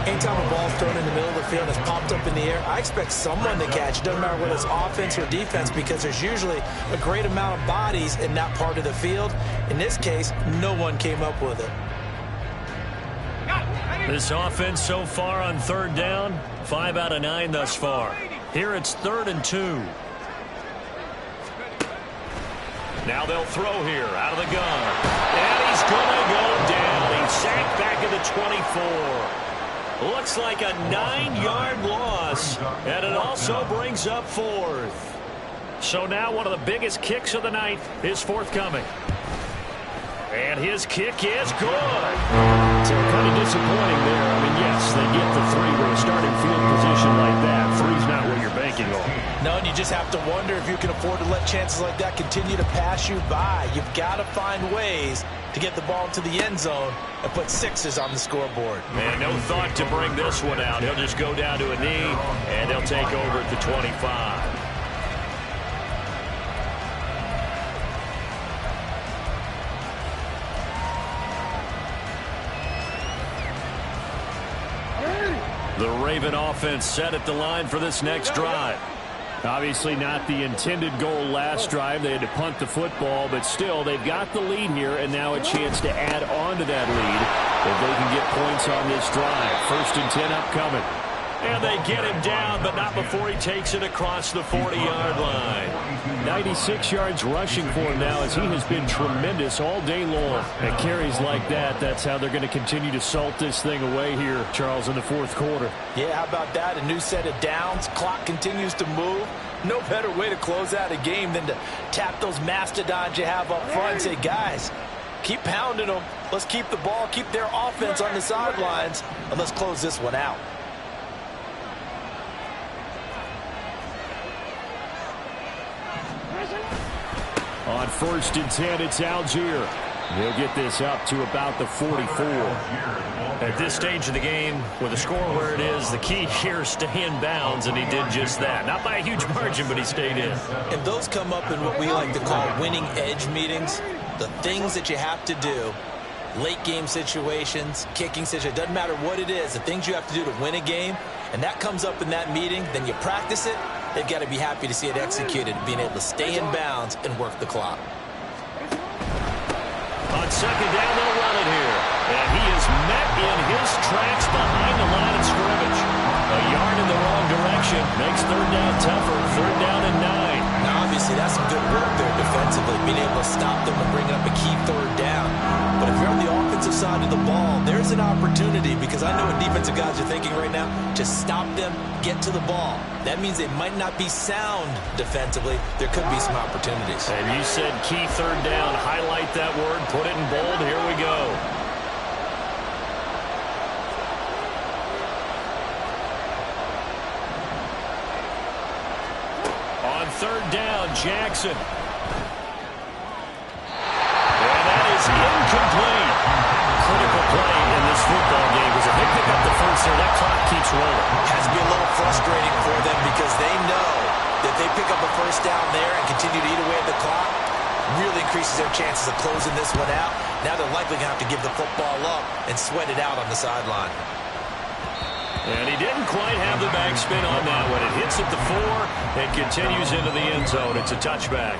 Anytime a ball's thrown in the middle of the field and it's popped up in the air, I expect someone to catch. It doesn't matter whether it's offense or defense, because there's usually a great amount of bodies in that part of the field. In this case, no one came up with it. This offense so far on third down, 5 out of 9 thus far. Here it's 3rd and 2. Now they'll throw here out of the gun. And he's going to go down. He's sacked back at the 24. Looks like a 9-yard loss. And it also brings up 4th. So now one of the biggest kicks of the night is forthcoming. And his kick is good. So kind of disappointing there. I mean, yes, they get the 3 with a starting field position like that. 3's not what you're banking on. No, and you just have to wonder if you can afford to let chances like that continue to pass you by. You've got to find ways to get the ball to the end zone and put 6s on the scoreboard. And no thought to bring this one out. He'll just go down to a knee, and they'll take over at the 25. The Raven offense set at the line for this next drive. Obviously not the intended goal last drive. They had to punt the football, but still they've got the lead here, and now a chance to add on to that lead if they can get points on this drive. 1st and 10 upcoming. And they get him down, but not before he takes it across the 40-yard line. 96 yards rushing for him now, as he has been tremendous all day long. And carries like that, that's how they're going to continue to salt this thing away here, Charles, in the 4th quarter. Yeah, how about that? A new set of downs. Clock continues to move. No better way to close out a game than to tap those mastodons you have up front and say, guys, keep pounding them. Let's keep the ball, keep their offense on the sidelines, and let's close this one out. On 1st and 10, it's Algier. He'll get this up to about the 44. At this stage of the game, with the score where it is, the key here is stay in bounds, and he did just that. Not by a huge margin, but he stayed in. And those come up in what we like to call winning edge meetings. The things that you have to do, late game situations, kicking situations, doesn't matter what it is, the things you have to do to win a game, and that comes up in that meeting, then you practice it. They've got to be happy to see it executed, being able to stay in bounds and work the clock. On 2nd down, they'll run it here. And he is met in his tracks behind the line of scrimmage. A yard in the wrong direction makes 3rd down tougher. 3rd down and 9. Now, obviously, that's some good work there defensively, being able to stop them and bring up a key 3rd down. But if you're on the offensive side of the ball, there's an opportunity, because I know what defensive guys are thinking right now, to stop them, get to the ball. That means they might not be sound defensively. There could be some opportunities. And you said key 3rd down. Highlight that word. Put it in bold. Here we go. On 3rd down, Jackson. And that is incomplete. Critical play in this football game, because if they pick up the 1st there, that clock keeps rolling. It has to be a little frustrating for them, because they know that if they pick up a 1st down there and continue to eat away at the clock, really increases their chances of closing this one out. Now they're likely going to have to give the football up and sweat it out on the sideline. And he didn't quite have the backspin on that one. It hits at the 4 and continues into the end zone. It's a touchback.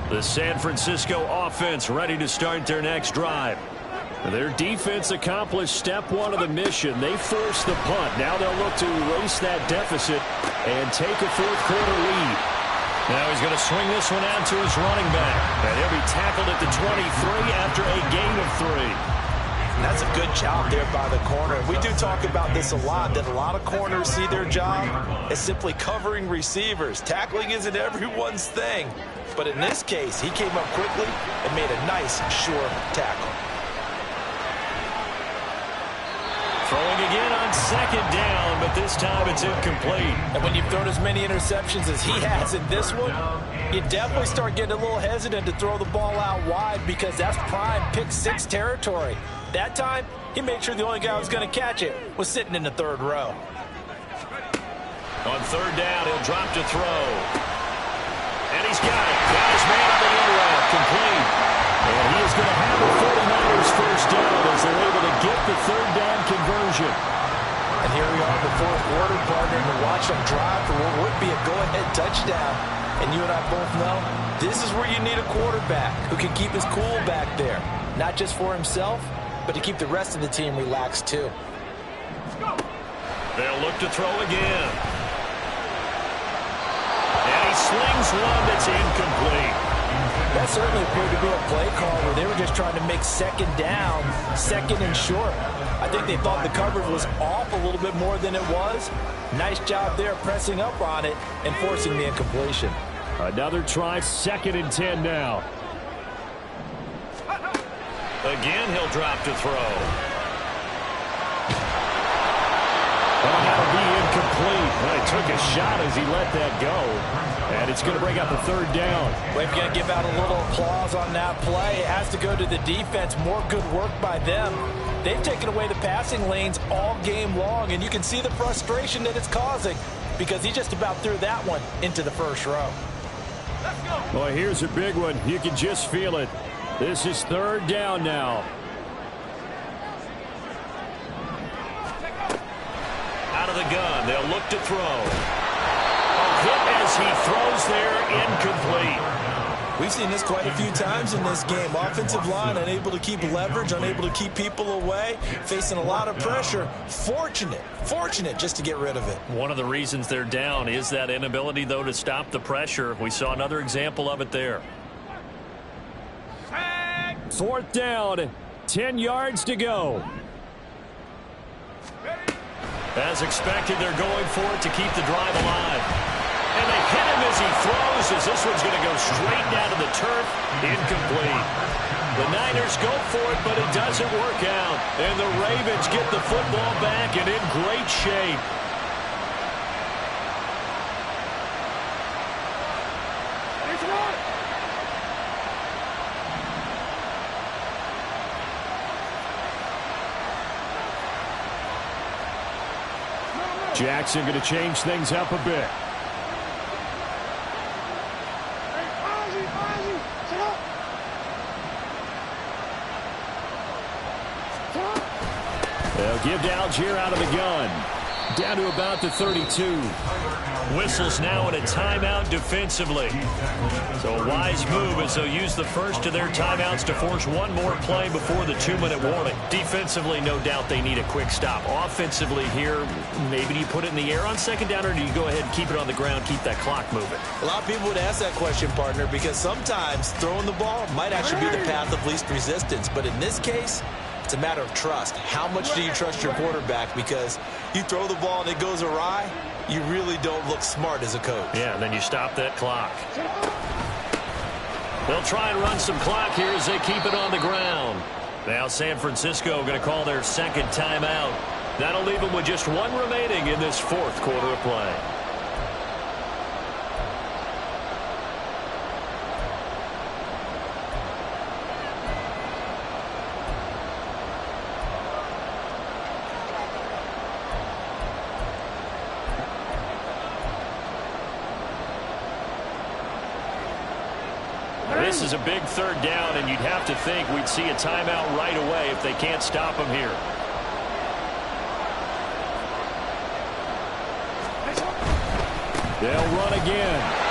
The San Francisco offense ready to start their next drive. Their defense accomplished step 1 of the mission. They forced the punt. Now they'll look to erase that deficit and take a 4th quarter lead. Now he's going to swing this one out to his running back. And he'll be tackled at the 23 after a gain of 3. That's a good job there by the corner. We do talk about this a lot, that a lot of corners see their job as simply covering receivers. Tackling isn't everyone's thing. But in this case, he came up quickly and made a nice, sure tackle. Throwing again on 2nd down, but this time it's incomplete. And when you've thrown as many interceptions as he has in this one, you definitely start getting a little hesitant to throw the ball out wide, because that's prime pick 6 territory. That time, he made sure the only guy who was going to catch it was sitting in the 3rd row. On 3rd down, he'll drop to throw. And he's got it. Got his man on the end route. Complete. And he is going to have the 49ers first down as they're able to get the third down conversion. And here we are in the fourth quarter, partner, to watch them drive for what would be a go-ahead touchdown. And you and I both know this is where you need a quarterback who can keep his cool back there. Not just for himself, but to keep the rest of the team relaxed too. They'll look to throw again. And he slings one that's incomplete. That certainly appeared to be a play call where they were just trying to make second down, second and short. I think they thought the coverage was off a little bit more than it was. Nice job there pressing up on it and forcing the incompletion. Another try, 2nd and 10 now. Again, he'll drop to throw. And that'll be incomplete. Well, he took a shot as he let that go. And it's going to bring up a third down. Well, if you're going to give out a little applause on that play, it has to go to the defense. More good work by them. They've taken away the passing lanes all game long, and you can see the frustration that it's causing because he just about threw that one into the first row. Let's go. Well, here's a big one. You can just feel it. This is third down now. Out of the gun, they'll look to throw. A hit as he throws there, incomplete. We've seen this quite a few times in this game. Offensive line unable to keep leverage, unable to keep people away, facing a lot of pressure. Fortunate just to get rid of it. One of the reasons they're down is that inability, though, to stop the pressure. We saw another example of it there. 4th down, 10 yards to go. As expected, they're going for it to keep the drive alive. And they hit him as he throws, as this one's going to go straight down to the turf. Incomplete. The Niners go for it, but it doesn't work out. And the Ravens get the football back and in great shape. Jackson going to change things up a bit. They'll give to Algier out of the gun. Down to about the 32. Whistles now in a timeout defensively. So a wise move as they'll use the first of their timeouts to force one more play before the 2-minute warning. Defensively, no doubt they need a quick stop. Offensively here, maybe do you put it in the air on second down, or do you go ahead and keep it on the ground, keep that clock moving? A lot of people would ask that question, partner, because sometimes throwing the ball might actually be the path of least resistance. But in this case, it's a matter of trust. How much do you trust your quarterback? Because you throw the ball and it goes awry, you really don't look smart as a coach. Yeah, and then you stop that clock. They'll try and run some clock here as they keep it on the ground. Now San Francisco going to call their second timeout. That'll leave them with just one remaining in this fourth quarter of play. This is a big third down, and you'd have to think we'd see a timeout right away if they can't stop them here. They'll run again.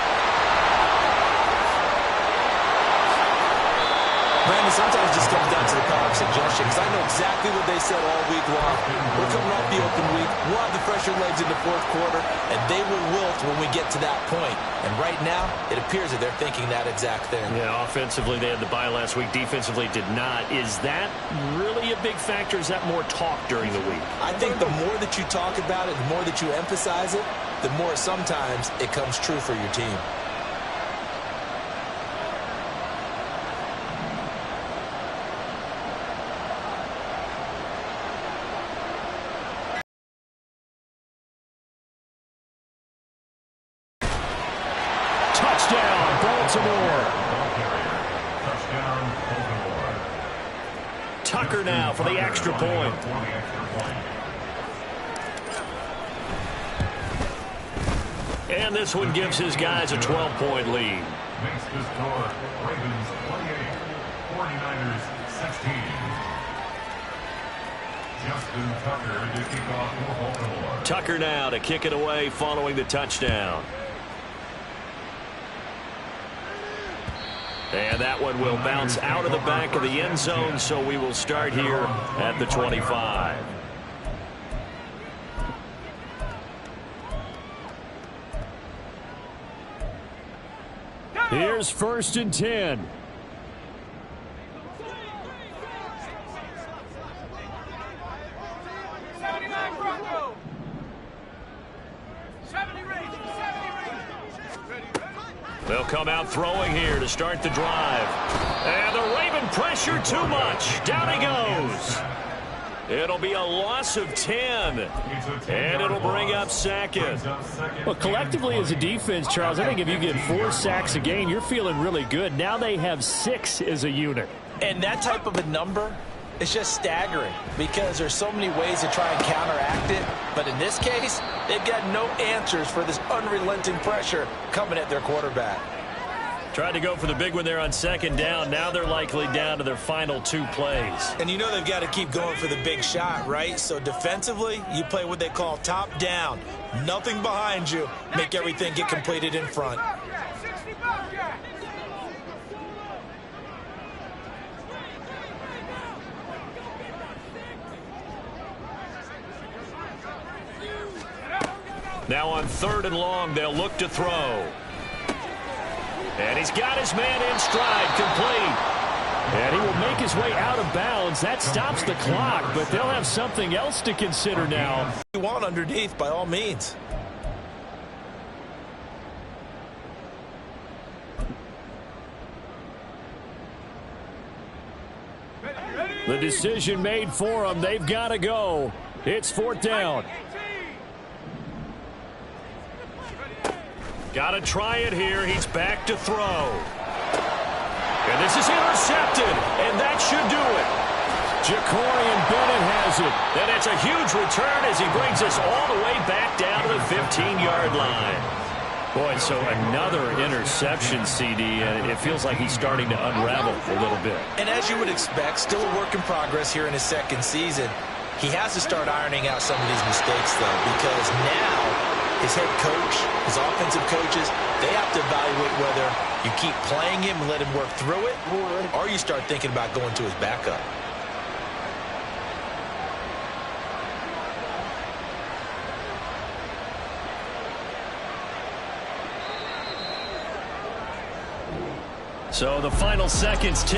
Brandon, sometimes it just comes down to the power of suggestion, because I know exactly what they said all week long. We're coming off the open week. We'll have the fresher legs in the fourth quarter, and they will wilt when we get to that point. And right now, it appears that they're thinking that exact thing. Yeah, offensively, they had the bye last week. Defensively, did not. Is that really a big factor? Is that more talk during the week? I think the more that you talk about it, the more that you emphasize it, the more sometimes it comes true for your team. Touchdown, Baltimore. Tucker now for the extra point. And this one gives his guys a 12-point lead. Makes the score Ravens 28, 49ers 16. Justin Tucker to kick off for Baltimore. Tucker now to kick it away following the touchdown. And that one will bounce out of the back of the end zone, so we will start here at the 25. Here's 1st and 10. They'll come out throwing here to start the drive. And the Raven pressure too much. Down he goes. It'll be a loss of 10. And it'll bring up second. Well, collectively as a defense, Charles, I think if you get 4 sacks a game, you're feeling really good. Now they have 6 as a unit. And that type of a number is just staggering because there's so many ways to try and counteract it. But in this case, they've got no answers for this unrelenting pressure coming at their quarterback. Tried to go for the big one there on 2nd down. Now they're likely down to their final 2 plays. And you know they've got to keep going for the big shot, right? So defensively, you play what they call top down. Nothing behind you. Make everything get completed in front. Now on 3rd and long, they'll look to throw. And he's got his man in stride, complete. And he will make his way out of bounds. That stops the clock, but they'll have something else to consider now. You want underneath, by all means. The decision made for them. They've got to go. It's 4th down. Got to try it here. He's back to throw. And this is intercepted, and that should do it. Ja'Cory Bennett has it. And it's a huge return as he brings us all the way back down to the 15-yard line. Boy, so another interception, CD, and it feels like he's starting to unravel a little bit. And as you would expect, still a work in progress here in his 2nd season. He has to start ironing out some of these mistakes, though, because now his head coach, his offensive coaches, they have to evaluate whether you keep playing him and let him work through it, or you start thinking about going to his backup. So the final seconds tick.